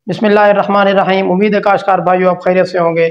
बिस्मिल्लाहिर्रहमानिर्रहीम। उम्मीद है काश्तकार भाइयों आप खैरियत से होंगे।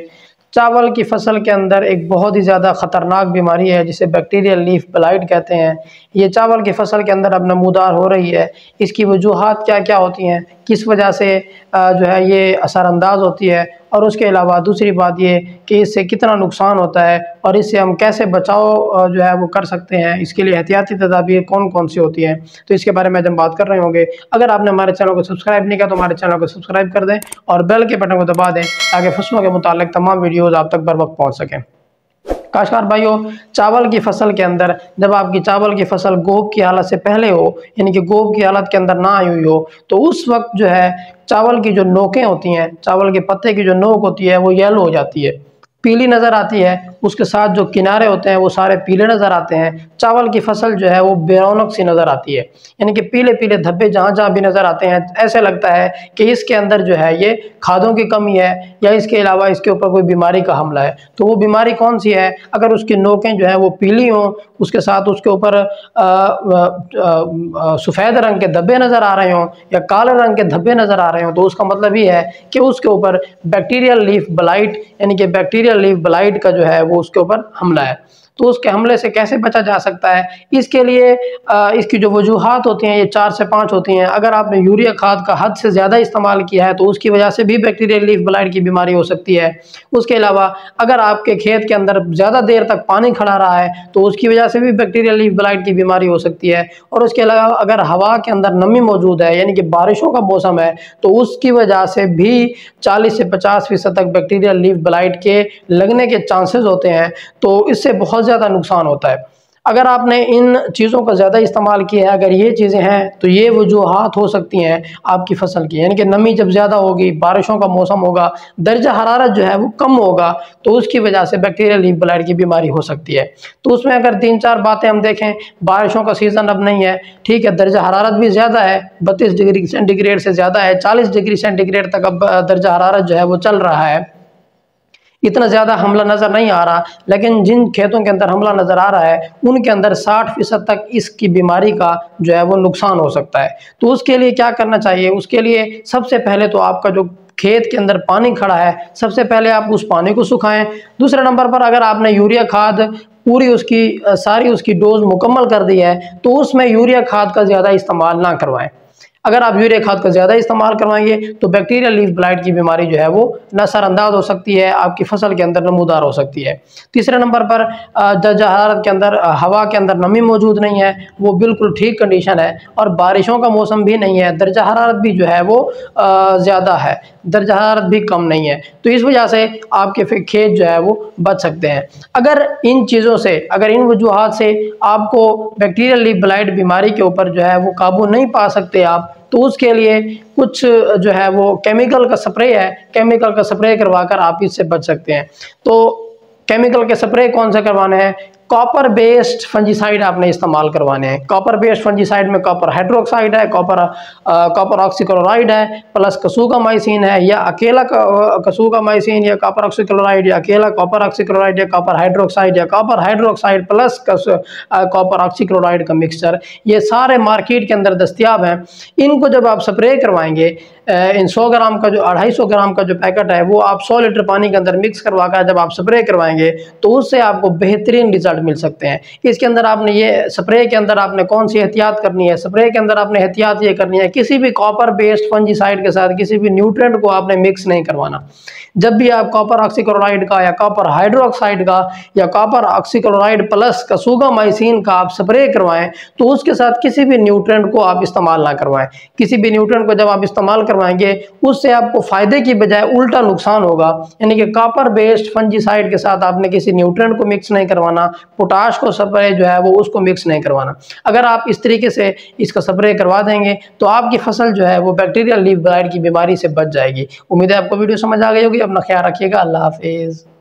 चावल की फसल के अंदर एक बहुत ही ज़्यादा ख़तरनाक बीमारी है जिसे बैक्टीरियल लीफ ब्लाइट कहते हैं। ये चावल की फसल के अंदर अब नमूदार हो रही है। इसकी वजूहात क्या क्या होती हैं, किस वजह से जो है ये असरअंदाज होती है, और उसके अलावा दूसरी बात ये कि इससे कितना नुकसान होता है और इससे हम कैसे बचाव जो है वो कर सकते हैं, इसके लिए एहतियाती तदाबीर कौन कौन सी होती हैं, तो इसके बारे में आज हम बात कर रहे होंगे। अगर आपने हमारे चैनल को सब्सक्राइब नहीं किया तो हमारे चैनल को सब्सक्राइब कर दें और बेल के बटन को दबा दें ताकि फसलों के मुतालिक तमाम वीडियोज़ आप तक बर वक्त पहुँच सकें। काश्तकार भाइयों, चावल की फसल के अंदर जब आपकी चावल की फसल गोब की हालत से पहले हो, यानी कि गोब की हालत के अंदर ना आई हुई हो, तो उस वक्त जो है चावल की जो नोकें होती हैं, चावल के पत्ते की जो नोक होती है वो येलो हो जाती है, पीली नज़र आती है। उसके साथ जो किनारे होते हैं वो सारे पीले नज़र आते हैं। चावल की फसल जो है वो बेरौनक सी नज़र आती है, यानी कि पीले पीले धब्बे जहाँ जहाँ भी नज़र आते हैं ऐसे लगता है कि इसके अंदर जो है ये खादों की कमी है या इसके अलावा इसके ऊपर कोई बीमारी का हमला है। तो वो बीमारी कौन सी है? अगर उसकी नोकें जो है वो पीली हों, उसके साथ उसके ऊपर सफ़ेद रंग के धब्बे नज़र आ रहे हों या काले रंग के धब्बे नज़र आ रहे हों, तो उसका मतलब ये है कि उसके ऊपर बैक्टीरियल लीफ ब्लाइट यानी कि बैक्टीरियल लीफ ब्लाइट का जो है वो उसके ऊपर हमला है। तो उसके हमले से कैसे बचा जा सकता है? इसके लिए इसकी जो वजूहात होती हैं ये 4 से 5 होती हैं। अगर आपने यूरिया खाद का हद से ज़्यादा इस्तेमाल किया है तो उसकी वजह से भी बैक्टीरियल लीफ ब्लाइट की बीमारी हो सकती है। उसके अलावा अगर आपके खेत के अंदर ज़्यादा देर तक पानी खड़ा रहा है तो उसकी वजह से भी बैक्टीरियल लीफ ब्लाइट की बीमारी हो सकती है। और उसके अलावा अगर हवा के अंदर नमी मौजूद है यानी कि बारिशों का मौसम है तो उसकी वजह से भी 40 से 50% तक बैक्टीरियल लीफ ब्लाइट के लगने के चांसेस होते हैं। तो इससे बहुत ज़्यादा नुकसान होता है। अगर आपने इन चीज़ों का ज़्यादा इस्तेमाल किया है, अगर ये चीज़ें हैं तो ये वजूहात हो सकती हैं आपकी फसल की, यानी कि नमी जब ज़्यादा होगी, बारिशों का मौसम होगा, दर्जा हरारत जो है वो कम होगा, तो उसकी वजह से बैक्टीरियल लीफ ब्लाइट की बीमारी हो सकती है। तो उसमें अगर 3-4 बातें हम देखें, बारिशों का सीज़न अब नहीं है, ठीक है, दर्जा हरारत भी ज़्यादा है, 32 डिग्री सेंटीग्रेड से ज़्यादा है, 40 डिग्री सेंटीग्रेड तक अब दर्जा हरारत जो है वो चल रहा है। इतना ज़्यादा हमला नज़र नहीं आ रहा, लेकिन जिन खेतों के अंदर हमला नज़र आ रहा है उनके अंदर 60% तक इसकी बीमारी का जो है वो नुकसान हो सकता है। तो उसके लिए क्या करना चाहिए? उसके लिए सबसे पहले तो आपका जो खेत के अंदर पानी खड़ा है, सबसे पहले आप उस पानी को सुखाएं। दूसरे नंबर पर अगर आपने यूरिया खाद पूरी उसकी सारी उसकी डोज मुकम्मल कर दी है तो उसमें यूरिया खाद का ज़्यादा इस्तेमाल ना करवाएं। अगर आप यूरिया खाद का ज़्यादा इस्तेमाल करवाएंगे तो बैक्टीरियल लीफ ब्लाइट की बीमारी जो है वो नज़रअंदाज हो सकती है, आपकी फसल के अंदर नमूदार हो सकती है। तीसरे नंबर पर दर्जा हरारत के अंदर हवा के अंदर नमी मौजूद नहीं है, वो बिल्कुल ठीक कंडीशन है, और बारिशों का मौसम भी नहीं है, दर्जा हरारत भी जो है वो ज़्यादा है, दर्जा हरारत भी कम नहीं है। तो इस वजह से आपके खेत जो है वो बच सकते हैं। अगर इन चीज़ों से, अगर इन वजूहात से आपको बैक्टीरियल लीफ ब्लाइट बीमारी के ऊपर जो है वो काबू नहीं पा सकते आप, तो उसके लिए कुछ जो है वो केमिकल का स्प्रे है, केमिकल का स्प्रे करवाकर आप इससे बच सकते हैं। तो केमिकल के स्प्रे कौन से करवाने हैं? कॉपर बेस्ड फंजीसाइड आपने इस्तेमाल करवाने हैं। कॉपर बेस्ड फंजीसाइड में कॉपर हाइड्रोक्साइड है, कॉपर ऑक्सीक्लोराइड है, प्लस कसूगामाइसिन है, या अकेला कसूगामाइसिन या कॉपर ऑक्सीक्लोराइड, या अकेला कॉपर ऑक्सीक्लोराइड, या कॉपर हाइड्रोक्साइड, या copper hydroxide plus copper oxychloride का मिक्सचर, ये सारे मार्केट के अंदर दस्तियाब हैं। इनको जब आप स्प्रे करवाएंगे, इन 100 ग्राम का जो 250 ग्राम का जो पैकेट है वो आप 100 लीटर पानी के अंदर मिक्स करवा कर जब आप स्प्रे करवाएंगे तो उससे आपको बेहतरीन रिजल्ट मिल सकते हैं। इसके अंदर आपने ये स्प्रे के अंदर आपने कौन सी एहतियात करनी है? स्प्रे के अंदर आपने एहतियात ये करनी है, किसी भी कॉपर बेस्ड फंजीसाइड के साथ किसी भी न्यूट्रिएंट को आपने मिक्स नहीं करवाना। जब भी आप कॉपर ऑक्सीक्लोराइड का या कॉपर हाइड्रोक्साइड का या कॉपर ऑक्सीक्लोराइड प्लस कसूगामाइसिन का आप स्प्रे करवाएं तो उसके साथ किसी भी न्यूट्रिएंट को आप इस्तेमाल ना करवाएं। किसी भी न्यूट्रिएंट को जब आप इस्तेमाल करवाएंगे उससे आपको फायदे की बजाय उल्टा नुकसान होगा, यानी कि कॉपर बेस्ड फंजीसाइड के साथ आपने किसी न्यूट्रिएंट को मिक्स नहीं करवाना, पोटाश को स्प्रे जो है वो उसको मिक्स नहीं करवाना। अगर आप इस तरीके से इसका स्प्रे करवा देंगे तो आपकी फसल जो है वो बैक्टीरियल लीफ ब्लाइट की बीमारी से बच जाएगी। उम्मीद है आपको वीडियो समझ आ गई होगी। अपना ख्याल रखिएगा। अल्लाह हाफिज़।